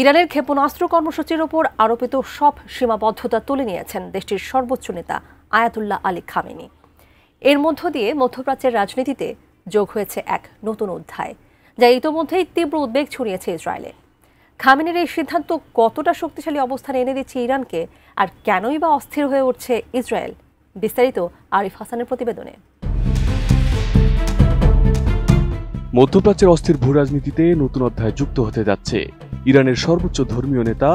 ইরানের ক্ষেপণাস্ত্র কর্মসূচির ওপর আরোপিত সব সীমাবদ্ধতা তুলে নিয়েছেন দেশটির সর্বোচ্চ নেতা আয়াতুল্লাহ আলী খামেনি। এর মধ্য দিয়ে মধ্যপ্রাচ্যের রাজনীতিতে যোগ হয়েছে এক নতুন অধ্যায়, যা ইতোমধ্যেই তীব্র উদ্বেগ ছড়িয়েছে ইসরায়েলে। খামেনির এই সিদ্ধান্ত কতটা শক্তিশালী অবস্থানে এনে দিচ্ছে ইরানকে, আর কেনই বা অস্থির হয়ে উঠছে ইসরায়েল? বিস্তারিত আরিফ হাসানের প্রতিবেদনে। মধ্যপ্রাচ্যের অস্থির ভূরাজনীতিতে নতুন অধ্যায় যুক্ত হতে যাচ্ছে ইরানের সর্বোচ্চ ধর্মীয় নেতা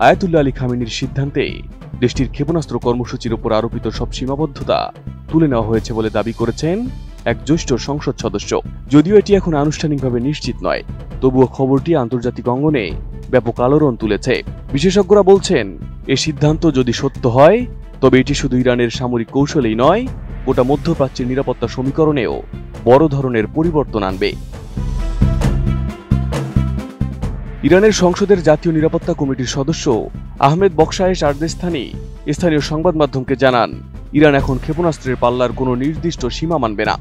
আয়াতুল্লাহ আলী খামেনির সিদ্ধান্তে দেশটির ক্ষেপণাস্ত্র কর্মসূচির উপর আরোপিত সব সীমাবদ্ধতা তুলে নেওয়া হয়েছে বলে দাবি করেছেন এক জ্যেষ্ঠ সংসদ সদস্য। যদিও এটি এখন আনুষ্ঠানিকভাবে নিশ্চিত নয়, তবুও খবরটি আন্তর্জাতিক অঙ্গনে ব্যাপক আলোড়ন তুলেছে। বিশেষজ্ঞরা বলছেন, এ সিদ্ধান্ত যদি সত্য হয় তবে এটি শুধু ইরানের সামরিক কৌশলেই নয়, গোটা মধ্যপ্রাচ্যের নিরাপত্তা সমীকরণেও বড় ধরনের পরিবর্তন আনবে। ইরানের সংসদের জাতীয় নিরাপত্তা কমিটির সদস্য আহমেদ বকশায়েশ আরদেস্তানি স্থানীয় সংবাদ মাধ্যমকে জানান, ইরান এখন ক্ষেপণাস্ত্রের পাল্লার কোনো নির্দিষ্ট সীমা মানবে না।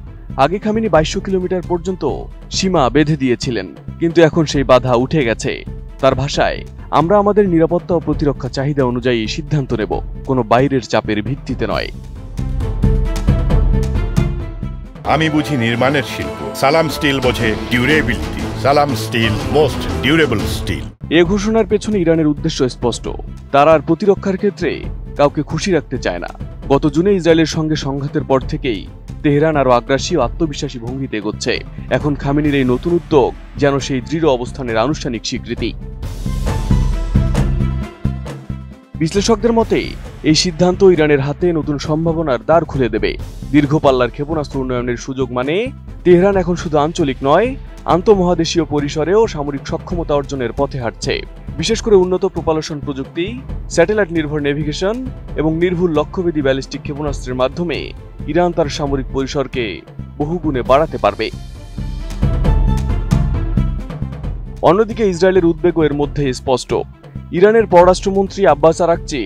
আগে খামেনি 2200 কিলোমিটার পর্যন্ত সীমা বেঁধে দিয়েছিলেন, কিন্তু এখন সেই বাধা উঠে গেছে। তার ভাষায়, আমরা আমাদের নিরাপত্তা ও প্রতিরক্ষা চাহিদা অনুযায়ী সিদ্ধান্ত নেব, কোনো বাইরের চাপের ভিত্তিতে নয়। আমি বুঝি নির্মাণের শিল্প, সালাম স্টিল বোঝে ডিউরেবিলিটি। সালাম স্টিল, মোস্ট ডিউরেবল স্টিল। এ ঘোষণার পেছনে ইরানের উদ্দেশ্য স্পষ্ট, তারা আর প্রতিরক্ষার ক্ষেত্রে কাউকে খুশি রাখতে চায় না। গত জুনে ইসরায়েলের সঙ্গে সংঘাতের পর থেকেই তেহরান আরও আগ্রাসী ও আত্মবিশ্বাসী ভঙ্গিতে এগোচ্ছে। এখন খামেনির এই নতুন উদ্যোগ যেন সেই দৃঢ় অবস্থানের আনুষ্ঠানিক স্বীকৃতি। বিশ্লেষকদের মতে, এই সিদ্ধান্ত ইরানের হাতে নতুন সম্ভাবনার দ্বার খুলে দেবে। দীর্ঘ পাল্লার ক্ষেপণাস্ত্র উন্নয়নের সুযোগ মানে তেহরান এখন শুধু আঞ্চলিক নয়, আন্তঃমহাদেশীয় পরিসরেও সামরিক সক্ষমতা অর্জনের পথে হাঁটছে। বিশেষ করে উন্নত প্রোপালশন প্রযুক্তি, স্যাটেলাইট নির্ভর নেভিগেশন এবং নির্ভুল লক্ষ্যভেদী ব্যালিস্টিক ক্ষেপণাস্ত্রের মাধ্যমে ইরান তার সামরিক পরিসরকে বহুগুণে বাড়াতে পারবে। অন্যদিকে ইসরায়েলের উদ্বেগও এর মধ্যে স্পষ্ট। ইরানের পররাষ্ট্রমন্ত্রী আব্বাস আরাকচি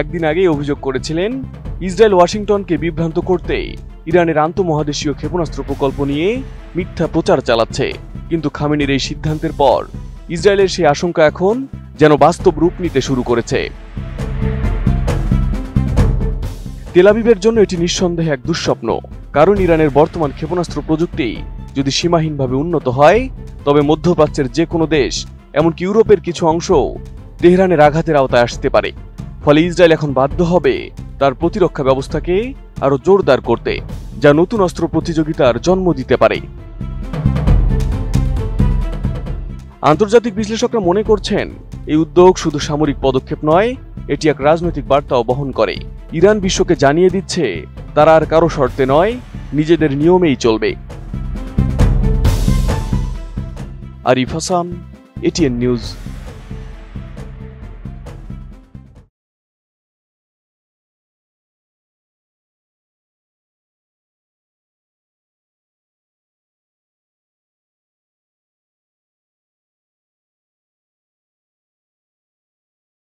একদিন আগেই অভিযোগ করেছিলেন, ইসরায়েল ওয়াশিংটনকে বিভ্রান্ত করতে ইরানের আন্তঃমহাদেশীয় ক্ষেপণাস্ত্র প্রকল্প নিয়ে মিথ্যা প্রচার চালাচ্ছে। কিন্তু খামেনির এই সিদ্ধান্তের পর ইসরায়েলের সেই আশঙ্কা এখন যেন বাস্তব রূপ নিতে শুরু করেছে। তেল আবিবের জন্য এটি নিঃসন্দেহে এক দুঃস্বপ্ন, কারণ ইরানের বর্তমান ক্ষেপণাস্ত্র প্রযুক্তি যদি সীমাহীনভাবে উন্নত হয়, তবে মধ্যপ্রাচ্যের যে কোনো দেশ, এমনকি ইউরোপের কিছু অংশও তেহরানের আঘাতের আওতায় আসতে পারে। ফলে ইসরায়েল এখন বাধ্য হবে তার প্রতিরক্ষা ব্যবস্থাকে আরো জোরদার করতে, যা নতুন অস্ত্র প্রতিযোগিতার জন্ম দিতে পারে। আন্তর্জাতিক বিশ্লেষকরা মনে করছেন, এই উদ্যোগ শুধু সামরিক পদক্ষেপ নয়, এটি এক রাজনৈতিক বার্তাও বহন করে। ইরান বিশ্বকে জানিয়ে দিচ্ছে, তারা আর কারো শর্তে নয়, নিজেদের নিয়মেই চলবে। Arif Hasan, ATN news.